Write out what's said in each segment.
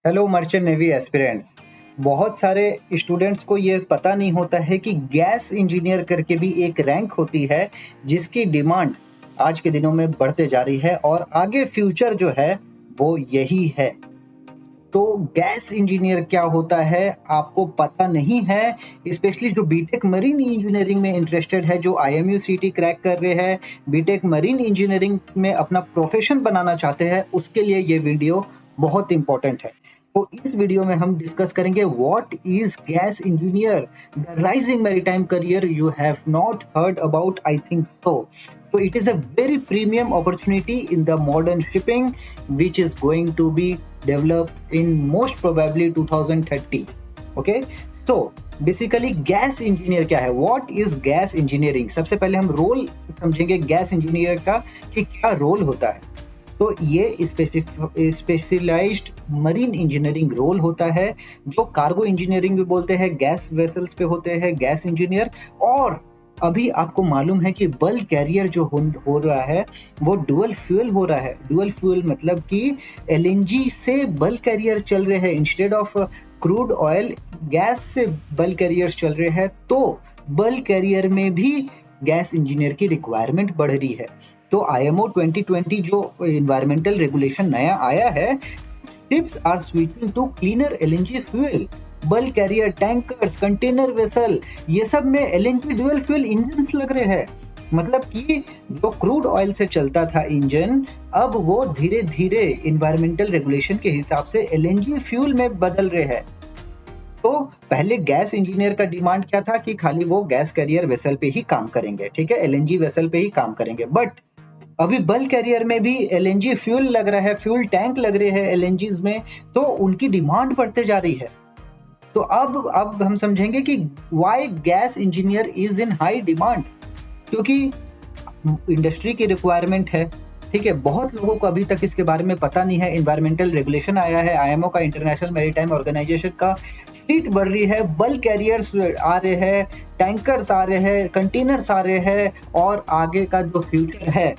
Hello merchant navy aspirants. बहुत सारे students को ये पता नहीं होता है कि गैस इंजीनियर करके भी एक रैंक होती है जिसकी डिमांड आज के दिनों में बढ़ते जा रही है और आगे फ्यूचर जो है वो यही है। तो गैस इंजीनियर क्या होता है आपको पता नहीं है, स्पेशली जो बीटेक मरीन इंजीनियरिंग में इंटरेस्टेड है, जो आईएमयू सीटी क्रैक कर रहे हैं, बीटेक मरीन इंजीनियरिंग में अपना प्रोफेशन बनाना चाहते हैं, उसके लिए ये वीडियो बहुत इंपॉर्टेंट है। तो इस वीडियो में हम डिस्कस करेंगे what is gas engineer, the rising maritime career you have not heard about, I think so it is a very premium opportunity in the modern shipping which is going to be developed in most probably 2030. Okay, so basically gas engineer क्या है, what is gas engineering. सबसे पहले हम role समझेंगे gas engineer का कि क्या role होता है। तो ये स्पेशलाइज्ड मरीन इंजीनियरिंग रोल होता है, जो कार्गो इंजीनियरिंग भी बोलते हैं, गैस वेसल्स पे होते हैं गैस इंजीनियर। और अभी आपको मालूम है कि बल्क कैरियर जो हो रहा है वो डुअल फ्यूल हो रहा है। डुअल फ्यूल मतलब कि एलएनजी से बल्क कैरियर चल रहे हैं instead of crude oil, gas से बल्क कैरियर चल रहे हैं। तो बल्क कैरियर में भी गैस इंजीनियर की रिक्वायरमेंट बढ़ रही है। तो आईएमओ 2020 जो इन्वायरमेंटल रेगुलेशन नया आया है, ships are switching to cleaner LNG fuel, bulk carrier, tankers, container vessel, ये सब में एलएनजी ड्यूअल फ्यूल इंजन्स लग रहे हैं। मतलब कि जो क्रूड ऑयल से चलता था इंजन, अब वो धीरे धीरे इन्वायरमेंटल रेगुलेशन के हिसाब से एलएनजी फ्यूल में बदल रहे हैं। तो पहले गैस इंजीनियर का डिमांड क्या था कि खाली वो गैस कैरियर वेसल पे ही काम करेंगे, ठीक है, एलएनजी वेसल पे ही काम करेंगे। बट अभी बल्क कैरियर में भी एलएनजी फ्यूल लग रहा है, फ्यूल टैंक लग रहे हैं एलएनजीज में, तो उनकी डिमांड बढ़ते जा रही है। तो अब हम समझेंगे कि why gas engineer is in high demand, क्योंकि इंडस्ट्री की रिक्वायरमेंट है। ठीक है, बहुत लोगों को अभी तक इसके बारे में पता नहीं है। इन्वायरमेंटल रेगुलेशन आया है, आईएमओ का, इंटरनेशनल मैरीटाइम ऑर्गेनाइजेशन का, फ्लीट बढ़ रही है, बल्क कैरियर्स आ रहे हैं, टैंकर्स आ रहे हैं, कंटेनर्स आ रहे हैं, और आगे का जो फ्यूचर है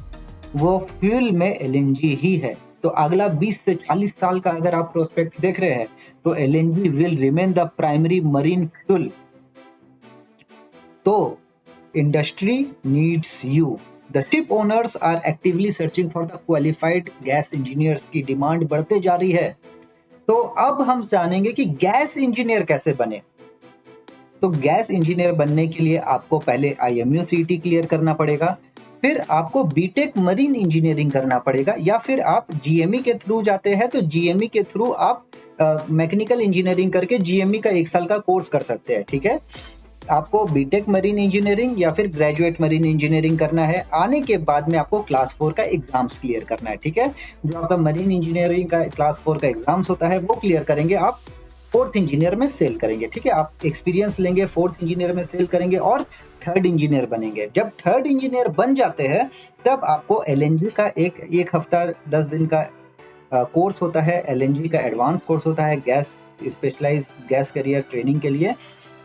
वो फ्यूल में एलएनजी ही है। तो अगला 20 से 40 साल का अगर आप प्रोस्पेक्ट देख रहे हैं तो LNG will remain the primary marine fuel. तो industry needs you. The ship owners are actively searching for the qualified gas engineers की डिमांड बढ़ते जा रही है। तो अब हम जानेंगे कि गैस इंजीनियर कैसे बने। तो गैस इंजीनियर बनने के लिए आपको पहले आईएमयू सीटी क्लियर करना पड़ेगा, फिर आपको बीटेक मरीन इंजीनियरिंग करना पड़ेगा, या फिर आप जीएमई के थ्रू जाते हैं तो जीएमई के थ्रू आप मैकेनिकल इंजीनियरिंग करके जीएमई का 1 साल का कोर्स कर सकते हैं। ठीक है, आपको बीटेक मरीन इंजीनियरिंग या फिर ग्रेजुएट मरीन इंजीनियरिंग करना है। आने के बाद में आपको क्लास 4 का एग्जाम्स क्लियर करना है। ठीक है, जो आपका मरीन इंजीनियरिंग का क्लास 4 का एग्जाम्स होता है वो क्लियर करेंगे, आप 4th इंजीनियर में सेल करेंगे। ठीक है, आप एक्सपीरियंस लेंगे, 4th इंजीनियर में सेल करेंगे और 3rd इंजीनियर बनेंगे। जब 3rd इंजीनियर बन जाते हैं तब आपको एलएनजी का एक हफ्ता 10 दिन का कोर्स होता है, एलएनजी का एडवांस कोर्स होता है, gas specialise gas career training के लिए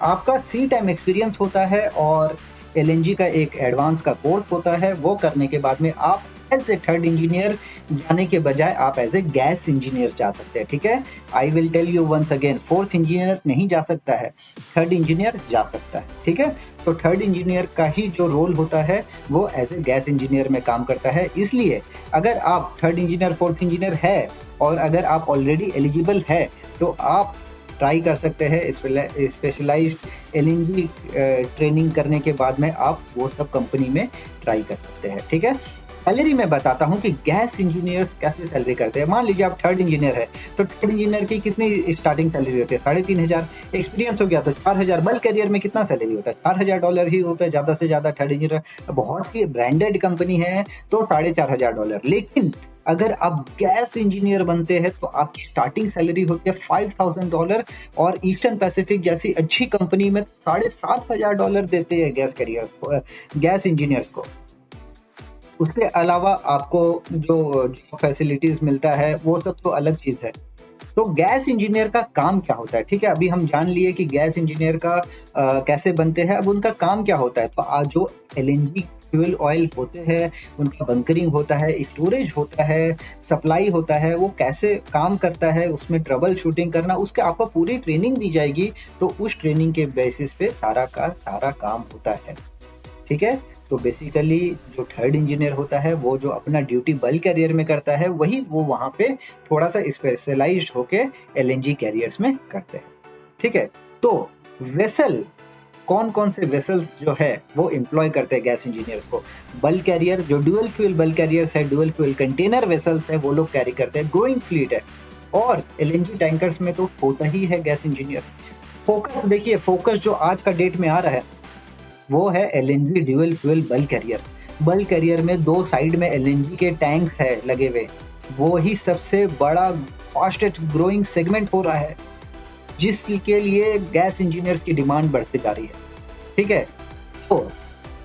आपका सी टाइम एक्सपीरियंस होता है, और एलएनजी का एक एडवांस का कोर्स होता है। वो करने के बाद में आप एज ए 3rd इंजीनियर जाने के बजाय आप एज ए गैस इंजीनियर जा सकते हैं। ठीक है, I will tell you once again, 4th engineer नहीं जा सकता है, 3rd इंजीनियर जा सकता है। ठीक है, तो 3rd इंजीनियर का ही जो रोल होता है वो एज ए गैस इंजीनियर में काम करता है। इसलिए अगर आप 3rd इंजीनियर 4th इंजीनियर है और अगर आप ऑलरेडी एलिजिबल है तो आप ट्राई कर सकते हैं स्पेशलाइज्ड एलएनजी ट्रेनिंग करने के बाद में आप वो सब कंपनी में ट्राई कर सकते हैं। ठीक है, सैलरी मैं बताता हूँ कि गैस इंजीनियर कैसे सैलरी करते हैं। मान लीजिए आप 3rd इंजीनियर है तो 3rd इंजीनियर की कितनी स्टार्टिंग सैलरी होती है, 3,500। एक्सपीरियंस हो गया तो 4,000। बल्क कैरियर में कितना सैलरी होता है, $4,000 ही होता है ज़्यादा से ज़्यादा। 3rd इंजीनियर बहुत सी ब्रांडेड कंपनी है तो $4,500। लेकिन अगर आप गैस इंजीनियर बनते हैं तो आपकी स्टार्टिंग सैलरी होती है $5,000, और ईस्टर्न पैसिफिक जैसी अच्छी कंपनी में $7,500 देते हैं गैस इंजीनियर्स को। उसके अलावा आपको जो फैसिलिटीज मिलता है वो सब तो अलग चीज है। तो गैस इंजीनियर का काम क्या होता है, ठीक है, अभी हम जान लिए कि गैस इंजीनियर का कैसे बनते हैं। अब उनका काम क्या होता है, तो आज जो एलएनजी फ्यूल ऑयल होते हैं, उनका बंकरिंग होता है, स्टोरेज होता है, सप्लाई होता है, वो कैसे काम करता है, उसमें ट्रबल शूटिंग करना, उसके आपको पूरी ट्रेनिंग दी जाएगी। तो उस ट्रेनिंग के बेसिस पे सारा का सारा काम होता है, ठीक है। तो बेसिकली जो थर्ड इंजीनियर होता है वो जो अपना ड्यूटी बल्क कैरियर में करता है, वही वो वहाँ पे थोड़ा सा स्पेशलाइज्ड होके एलएनजी कैरियर्स में करते हैं, ठीक है। तो वेसल, कौन कौन से वेसल्स जो है वो एम्प्लॉय करते हैं गैस इंजीनियर्स को? बल्क कैरियर, जो ड्यूअल फ्यूल बल्क कैरियर्स है, ड्यूअल फ्यूल कंटेनर वेसल्स है, वो लोग कैरी करते हैं। ग्रोइंग फ्लीट है, और एलएनजी टैंकर्स में तो होता ही है गैस इंजीनियर। फोकस देखिए, फोकस जो आज का डेट में आ रहा है वो है LNG dual fuel bulk carrier. Bulk carrier में दो साइड में एलएनजी के टैंक्स है लगे हुए, वो ही सबसे बड़ा फास्टेस्ट ग्रोइंग सेगमेंट हो रहा है, जिसके लिए गैस इंजीनियर्स की डिमांड बढ़ती जा रही है, ठीक है। तो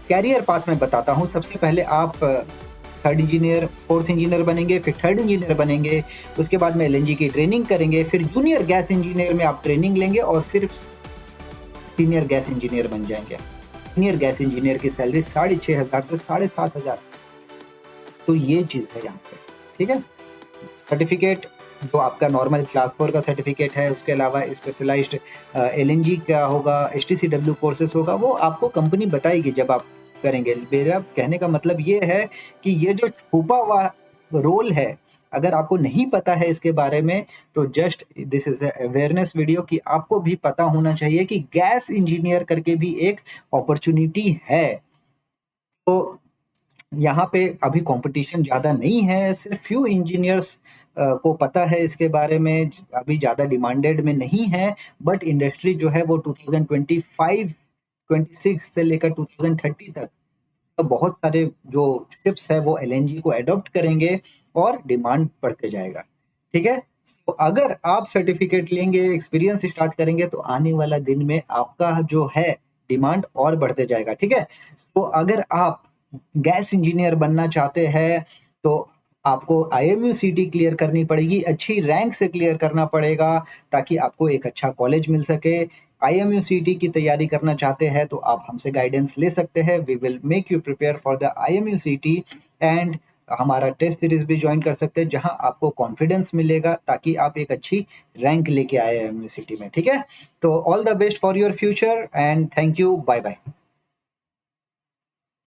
कैरियर पाथ में बताता हूँ। सबसे पहले आप थर्ड इंजीनियर, फोर्थ इंजीनियर बनेंगे, फिर थर्ड इंजीनियर बनेंगे, उसके बाद में एलएनजी की ट्रेनिंग करेंगे, फिर जूनियर गैस इंजीनियर में आप ट्रेनिंग लेंगे, और फिर सीनियर गैस इंजीनियर बन जाएंगे। सीनियर गैस इंजीनियर की सैलरी 6,500 से 7,500। तो ये चीज़ है यहाँ पे, ठीक है। सर्टिफिकेट जो आपका नॉर्मल क्लास 4 का सर्टिफिकेट है, उसके अलावा स्पेशलाइज्ड एलएनजी का होगा, एचटीसीडब्ल्यू कोर्सेज होगा, वो आपको कंपनी बताएगी जब आप करेंगे। मेरा कहने का मतलब ये है कि ये जो छुपा हुआ रोल है, अगर आपको नहीं पता है इसके बारे में, तो just this is awareness video कि आपको भी पता होना चाहिए कि गैस इंजीनियर करके भी एक अपॉर्चुनिटी है। तो यहाँ पे अभी कंपटीशन ज़्यादा नहीं है, सिर्फ फ्यू इंजीनियर्स को पता है इसके बारे में, अभी ज़्यादा डिमांडेड में नहीं है। बट इंडस्ट्री जो है वो 2025 26 से लेकर 2030 तक तो बहुत सारे जो शिप्स है वो एलएनजी को एडॉप्ट करेंगे और डिमांड बढ़ते जाएगा, ठीक है। तो अगर आप सर्टिफिकेट लेंगे, एक्सपीरियंस स्टार्ट करेंगे, तो आने वाला दिन में आपका जो है डिमांड और बढ़ते जाएगा, ठीक है। तो अगर आप गैस इंजीनियर बनना चाहते हैं तो आपको आईएमयू सीटी क्लियर करनी पड़ेगी, अच्छी रैंक से क्लियर करना पड़ेगा, ताकि आपको एक अच्छा कॉलेज मिल सके। आईएमयू सीटी की तैयारी करना चाहते हैं तो आप हमसे गाइडेंस ले सकते हैं। We will make you prepare for the IMU CET, and हमारा टेस्ट सीरीज भी ज्वाइन कर सकते हैं, जहां आपको कॉन्फिडेंस मिलेगा ताकि आप एक अच्छी रैंक लेके आए आईएमयू सीटी में, ठीक है। तो all the best for your future and thank you, bye bye.